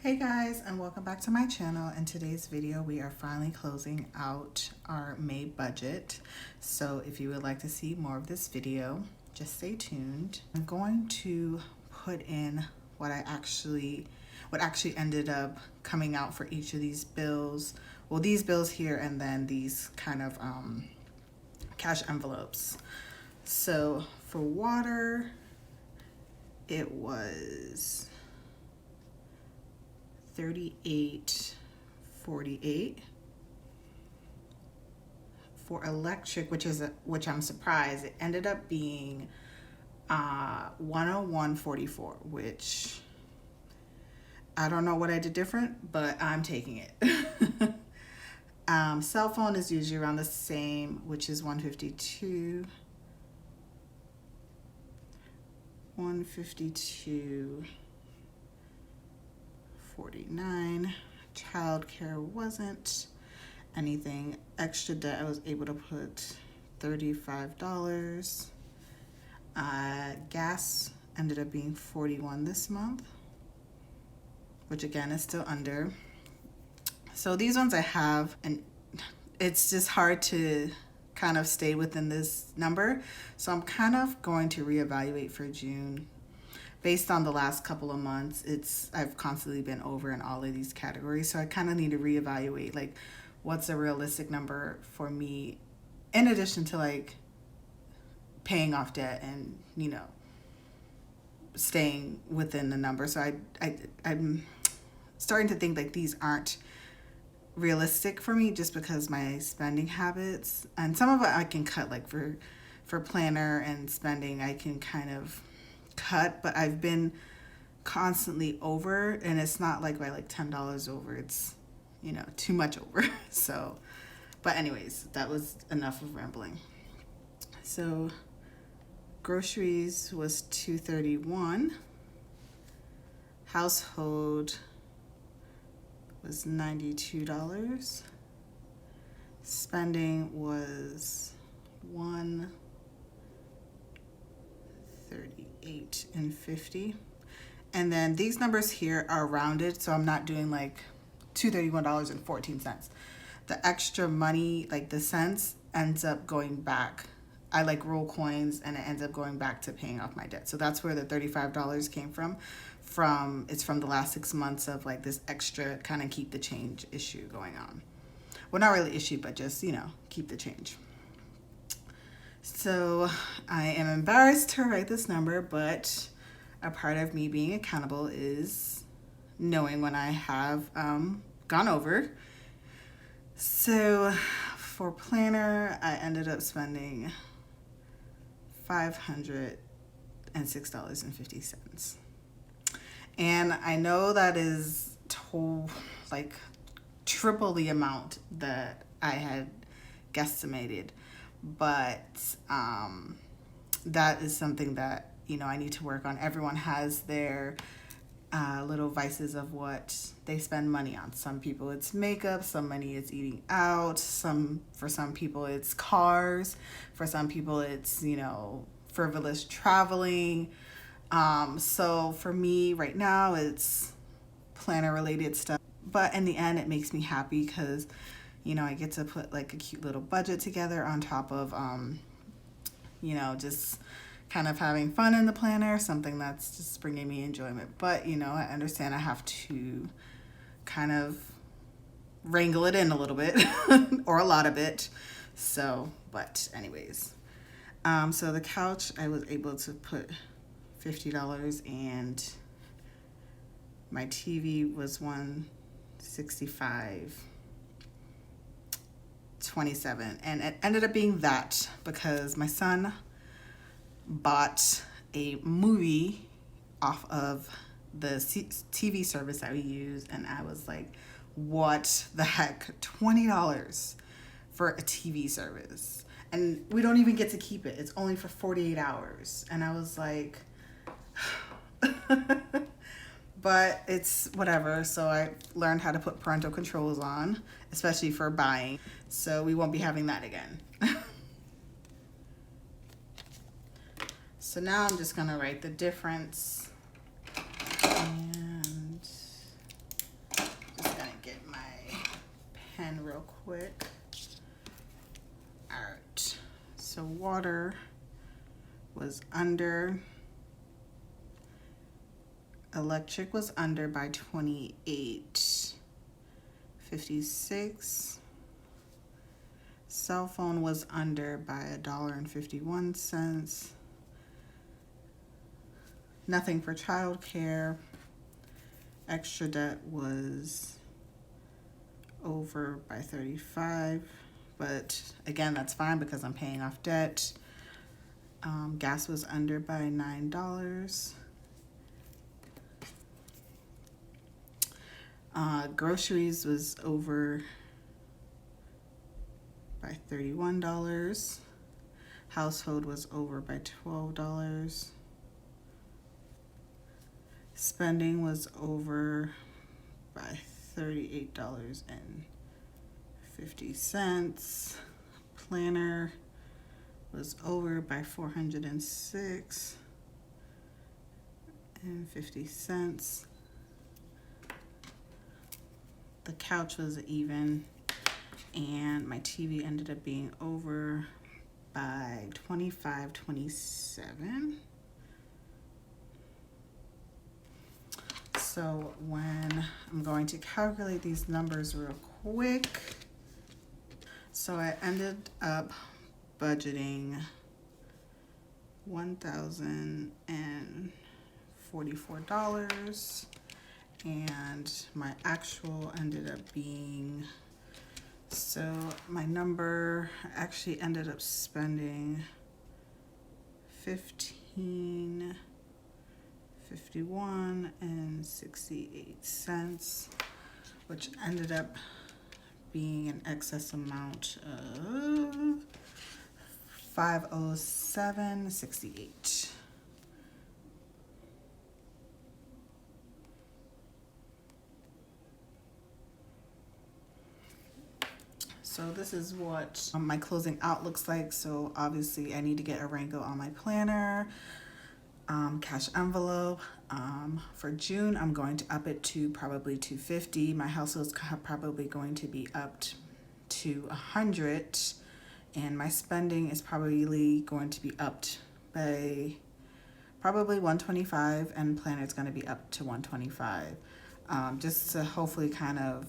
Hey guys, and welcome back to my channel. In today's video we are finally closing out our May budget, so if you would like to see more of this video, just stay tuned. I'm going to put in what actually ended up coming out for each of these bills. Well, these bills here, and then these kind of cash envelopes. So for water, it was $38.48. For electric, which I'm surprised, it ended up being $101.44, which I don't know what I did different, but I'm taking it. Cell phone is usually around the same, which is $152. $152.49. Childcare wasn't anything extra that I was able to put $35. Gas ended up being $41 this month, which again is still under. So these ones I have, and it's just hard to kind of stay within this number. So I'm kind of going to reevaluate for June. Based on the last couple of months, I've constantly been over in all of these categories. So I kind of need to reevaluate, like, what's a realistic number for me, in addition to like paying off debt and, you know, staying within the number. So I'm starting to think like these aren't realistic for me, just because my spending habits, and some of it I can cut, like for planner and spending I can kind of cut, but I've been constantly over, and it's not like by like $10 over, it's, you know, too much over. So, but anyways, that was enough of rambling. So groceries was $231. Household was $92. Spending was $138.50. And then these numbers here are rounded, so I'm not doing like $231.14. The extra money, like the cents, ends up going back. I like roll coins, and it ends up going back to paying off my debt. So that's where the $35 came from. It's from the last 6 months of like this extra kind of keep the change issue going on. Well, not really issue, but just, you know, keep the change. So I am embarrassed to write this number, but a part of me being accountable is knowing when I have gone over. So for planner, I ended up spending $506.50. And I know that is like triple the amount that I had guesstimated, but that is something that, you know, I need to work on. Everyone has their little vices of what they spend money on. Some people it's makeup, some money it's eating out, for some people it's cars, for some people it's, you know, frivolous traveling. So for me right now it's planner related stuff, but in the end it makes me happy because, you know, I get to put like a cute little budget together on top of you know, just kind of having fun in the planner, something that's just bringing me enjoyment. But, you know, I understand I have to kind of wrangle it in a little bit or a lot of it. So, but anyways, so the couch, I was able to put $50, and my TV was $165.27, and it ended up being that because my son bought a movie off of the TV service that we use, and I was like, what the heck, $20 for a TV service, and we don't even get to keep it, it's only for 48 hours. And I was like, but it's whatever. So I learned how to put parental controls on, especially for buying, so we won't be having that again. So now I'm just gonna write the difference, and pen real quick. All right, so water was under, electric was under by $28.56. Cell phone was under by $1.51. Nothing for childcare. Extra debt was over by 35, but again, that's fine because I'm paying off debt. Gas was under by $9. Groceries was over by $31. Household was over by $12. Spending was over by $38.50. Planner was over by $406.50. The couch was even, and my TV ended up being over by $25.27. So when I'm going to calculate these numbers real quick, so I ended up budgeting $1,044, and my actual ended up being, so my number actually ended up spending $15.51.68, which ended up being an excess amount of $507.68. So this is what my closing out looks like. So obviously I need to get a Rango on my planner, cash envelope. For June, I'm going to up it to probably $250. My household is probably going to be up to $100, and my spending is probably going to be upped by probably $125, and planner is going to be up to $125, just to hopefully kind of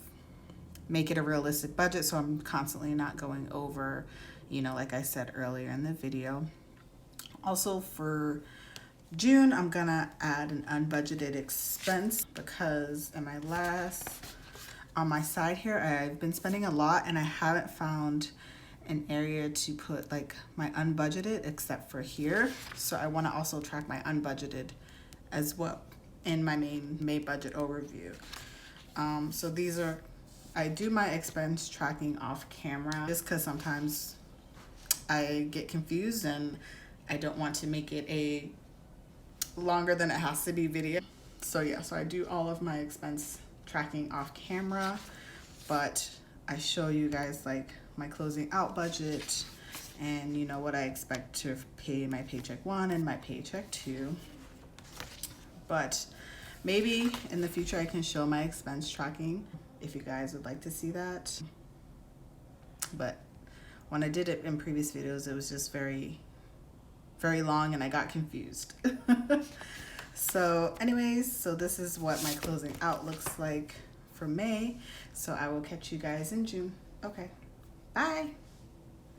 make it a realistic budget, so I'm constantly not going over, you know, like I said earlier in the video. Also for June, I'm gonna add an unbudgeted expense because in my on my side here, I've been spending a lot and I haven't found an area to put like my unbudgeted except for here. So I wanna also track my unbudgeted as well in my main May budget overview. So these are, I do my expense tracking off camera just because sometimes I get confused and I don't want to make it a longer than it has to be video. So yeah, so I do all of my expense tracking off camera, but I show you guys like my closing out budget and you know what I expect to pay my paycheck 1 and my paycheck 2. But maybe in the future I can show my expense tracking if you guys would like to see that. But when I did it in previous videos, it was just very long and I got confused. So anyways, so this is what my closing out looks like for May. So I will catch you guys in June. Okay, bye.